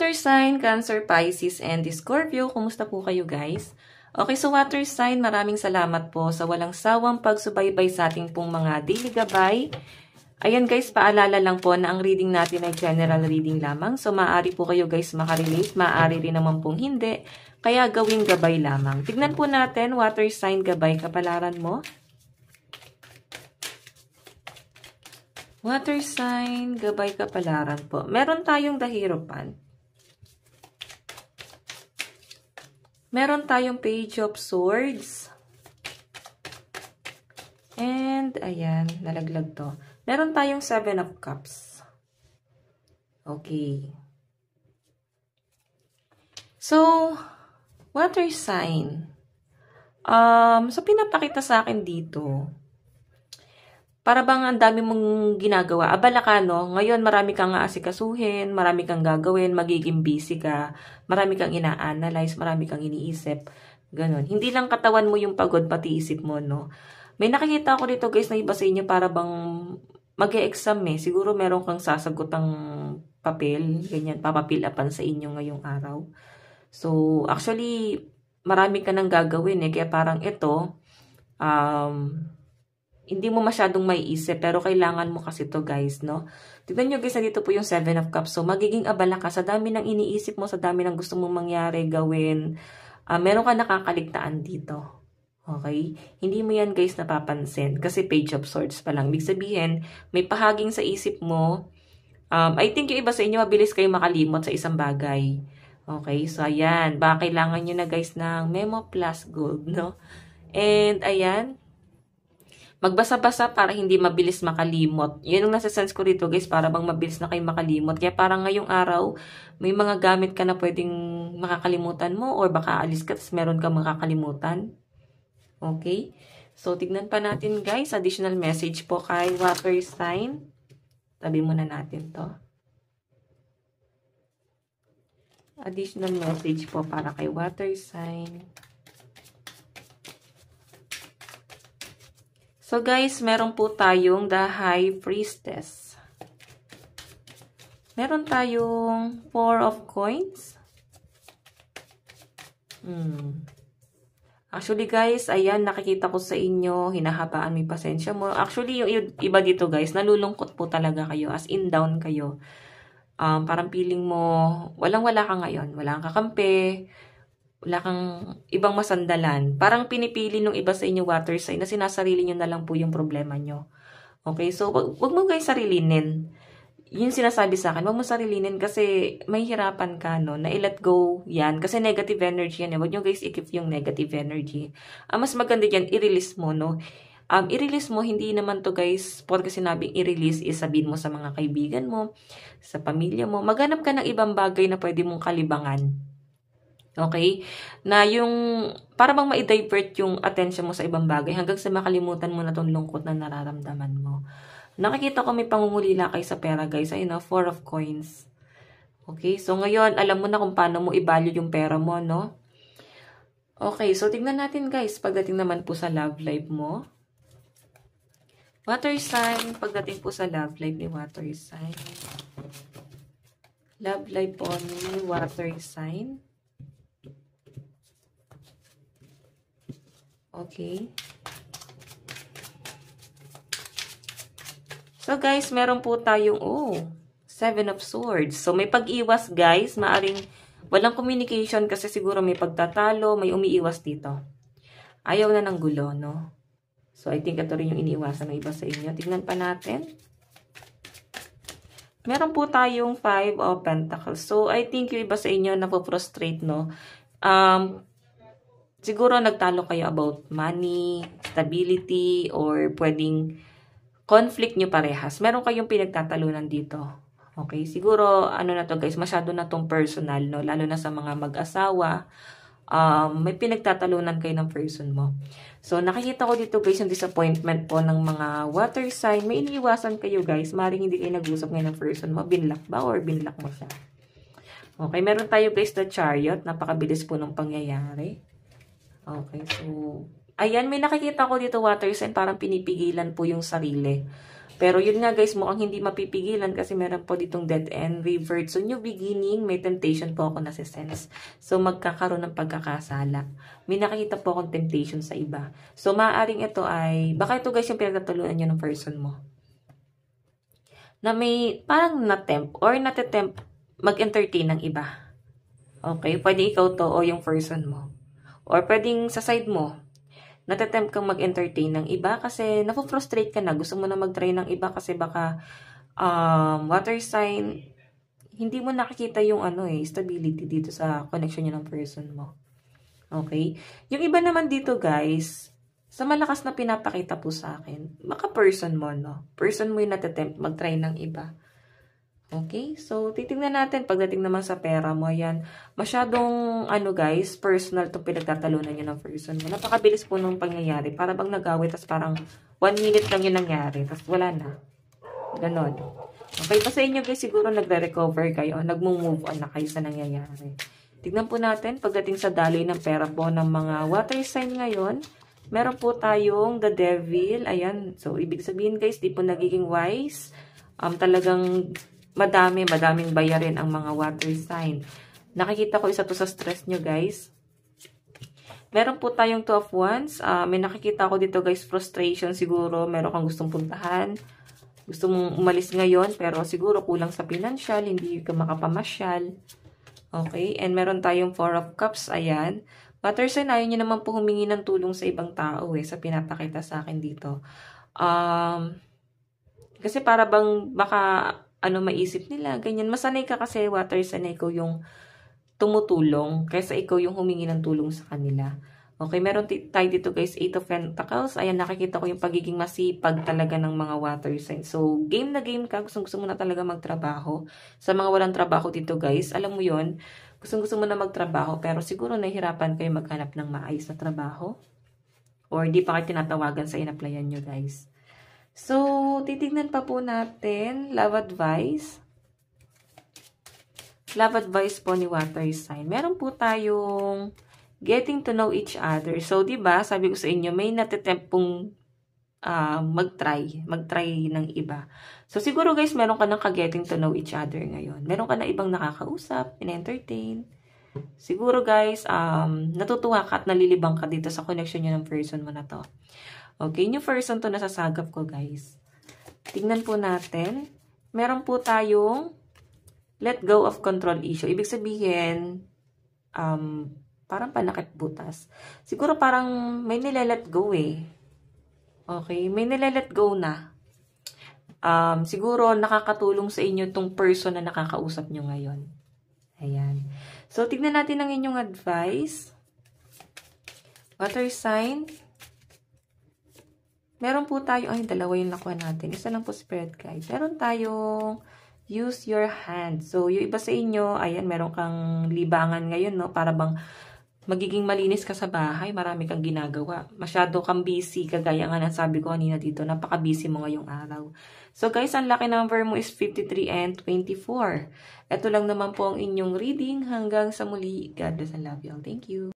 Water sign, Cancer, Pisces, and Scorpio. Kumusta po kayo guys? Okay, so water sign, maraming salamat po sa walang sawang pagsubaybay sa ating pong mga daily gabay. Ayan guys, paalala lang po na ang reading natin ay general reading lamang. So maaari po kayo guys makarelate, maaari rin naman pong hindi. Kaya gawing gabay lamang. Tignan po natin, water sign gabay kapalaran mo. Water sign, gabay kapalaran po. Meron tayong dahiropan. Meron tayong Page of Swords. And, ayan, nalaglag to. Meron tayong 7 of Cups. Okay. So, water sign. So, pinapakita sa akin dito, para bang ang dami mong ginagawa. Abala ka, no? Ngayon, marami kang aasikasuhin, marami kang gagawin, magiging busy ka, marami kang ina-analyze, marami kang iniisip. Ganon. Hindi lang katawan mo yung pagod, pati isip mo, no? May nakikita ako dito, guys, na iba sa inyo para bang mag-e-exam eh. Siguro meron kang sasagutang papel, ganyan, papapilapan sa inyo ngayong araw. So, actually, marami ka nang gagawin eh. Kaya parang ito, hindi mo masyadong maiisip, pero kailangan mo kasi to guys, no? Tignan nyo guys, na dito po yung 7 of Cups. So, magiging abala ka sa dami ng iniisip mo, sa dami ng gusto mong mangyari, gawin. Meron ka nakakaligtaan dito. Okay? Hindi mo yan guys napapansin, kasi Page of Swords pa lang. Ibig sabihin, may pahaging sa isip mo. I think yung iba sa inyo, mabilis kayo makalimot sa isang bagay. Okay? So, ayan. Baka kailangan nyo na guys ng Memo Plus Gold, no? And, ayan. Magbasa-basa para hindi mabilis makalimot. Yun ang nasa-sense ko rito guys, para bang mabilis na kayo makalimot. Kaya parang ngayong araw, may mga gamit ka na pwedeng makakalimutan mo or baka alis ka tapos meron ka makakalimutan. Okay? So, tignan pa natin guys. Additional message po kay water sign. Tabi muna natin to. Additional message po para kay water sign. So guys, meron po tayong the High Priestess. Meron tayong 4 of Coins. Actually guys, ayan, nakikita ko sa inyo, hinahabaan may pasensya mo. Actually, yung iba dito guys, nalulungkot po talaga kayo, as in down kayo. Parang feeling mo, walang-wala ka ngayon, wala kang kakampi, wala kang ibang masandalan. Parang pinipili nung iba sa inyo water sign na sinasarili nyo na lang po yung problema nyo. Okay, so wag mo guys sarilinin. Yung sinasabi sa akin, wag mo sarilinin kasi may hirapan ka, no, na i-let go yan. Kasi negative energy yan. Wag nyo guys i-keep yung negative energy. Mas maganda yan, i-release mo, no. I-release mo, hindi naman to guys, porque sinabing i-release, isabihin mo sa mga kaibigan mo, sa pamilya mo. Maghanap ka ng ibang bagay na pwede mong kalibangan. Okay? Na yung, para bang ma-divert yung attention mo sa ibang bagay hanggang sa makalimutan mo na tong lungkot na nararamdaman mo. Nakikita ko may pangungulila kayo sa pera guys. Ayun na, 4 of Coins. Okay? So ngayon, alam mo na kung paano mo i-value yung pera mo, no? Okay, so tignan natin guys, pagdating naman po sa love life mo. Water sign, pagdating po sa love life ni water sign. Love life po ni water sign. Okay. So guys, meron po tayong 7 of Swords. So may pag-iwas guys, maaring walang communication kasi siguro may pagtatalo, may umiiwas dito. Ayaw na ng gulo, no? So I think ito rin yung iniiwasan ng iba sa inyo. Tingnan pa natin. Meron po tayong 5 of Pentacles. So I think yung iba sa inyo napo-frustrate, no? Siguro nagtalo kayo about money, stability, or pwedeng conflict nyo parehas. Meron kayong pinagtatalunan dito. Okay? Siguro, ano na to guys, masyado na tong personal, no? Lalo na sa mga mag-asawa. May pinagtatalunan kayo ng person mo. So, nakikita ko dito guys, yung disappointment po ng mga water sign. May iniiwasan kayo guys. Maring hindi kayo nag-usap ngayon ng person mo. Binlock ba or binlock mo siya? Okay, meron tayo guys the Chariot. Napakabilis po ng pangyayari. Okay, so, ayan, may nakikita ko dito water sign, parang pinipigilan po yung sarili. Pero yun nga guys, mukhang hindi mapipigilan kasi meron po ditong dead end, revert. So new beginning, may temptation po ako na sense. So magkakaroon ng pagkakasala. May nakikita po akong temptation sa iba. So maaaring ito ay, baka ito guys yung pinagtatalunan nyo ng person mo. Na may parang na-tempt or nate-tempt mag-entertain ng iba. Okay, pwede ikaw to o yung person mo. Or pwedeng sa side mo, natatempt kang mag-entertain ng iba kasi napofrustrate ka na. Gusto mo na mag-try ng iba kasi baka water sign, hindi mo nakikita yung stability dito sa connection niyo ng person mo. Okay? Yung iba naman dito guys, sa malakas na pinapakita po sa akin, baka person mo, no? Person mo yung natatempt mag-try ng iba. Okay, so titingnan natin pagdating naman sa pera mo, yan. Masyadong, guys, personal itong pinagtatalunan nyo ng person mo. Napakabilis po nung pangyayari. Para bang nag-away, tapos parang 1 minute lang yung nangyari, tapos wala na. Ganon. Okay, pa sa inyo guys, siguro nagre-recover kayo, nagmo-move on na kayo sa nangyayari. Tignan po natin, pagdating sa daloy ng pera po ng mga water sign ngayon, meron po tayong the devil. Ayan, so ibig sabihin guys, di po nagiging wise. Talagang madaming bayarin ang mga water sign. Nakikita ko isa to sa stress nyo, guys. Meron po tayong 2 of Wands. May nakikita ko dito, guys, frustration siguro. Meron kang gustong puntahan. Gusto mong umalis ngayon, pero siguro kulang sa financial, hindi ka makapamasyal. Okay, and meron tayong 4 of Cups. Ayan. Water sign, ayaw nyo naman po humingi ng tulong sa ibang tao, sa pinapakita sa akin dito. Kasi para bang baka maisip nila, ganyan. Masanay ka kasi, water sign, ikaw yung tumutulong, kaysa ikaw yung humingi ng tulong sa kanila. Okay, meron tayo dito guys, 8 of Pentacles. Ayan, nakikita ko yung pagiging masipag talaga ng mga water sign. So, game na game ka, gusto mo na talaga magtrabaho. Sa mga walang trabaho dito guys, alam mo yon, gusto mo na magtrabaho, pero siguro nahihirapan kayo maghanap ng maayos na trabaho. Or di pa kayo tinatawagan sa in-applyan nyo guys. So, titignan pa po natin, love advice. Love advice po ni water sign. Meron po tayong getting to know each other. So, diba, sabi ko sa inyo, may natitempt pong mag-try ng iba. So, siguro guys, meron ka ng ka-getting to know each other ngayon. Meron ka na ibang nakakausap, in-entertain. Siguro guys, natutuwa ka at nalilibang ka dito sa connection nyo ng person mo na to. Okay, new person to nasasagap ko guys. Tingnan po natin. Meron po tayong let go of control issue. Ibig sabihin, parang panakit butas. Siguro parang may nile-let go Okay, may nile-let go na. Siguro nakakatulong sa inyo tong person na nakakausap nyo ngayon. Ayan. So, tignan natin ang inyong advice. Water sign. Meron po tayo, dalawa yung nakuha natin. Isa lang po spread guide. Meron tayong use your hand. So, yung iba sa inyo, ayan, meron kang libangan ngayon, no? Para bang magiging malinis ka sa bahay, marami kang ginagawa. Masyado kang busy, kagaya nga ng sabi ko kanina dito, napaka-busy mo ngayong araw. So, guys, ang lucky number mo is 53 and 24. Ito lang naman po ang inyong reading. Hanggang sa muli, God bless and love you all. Thank you.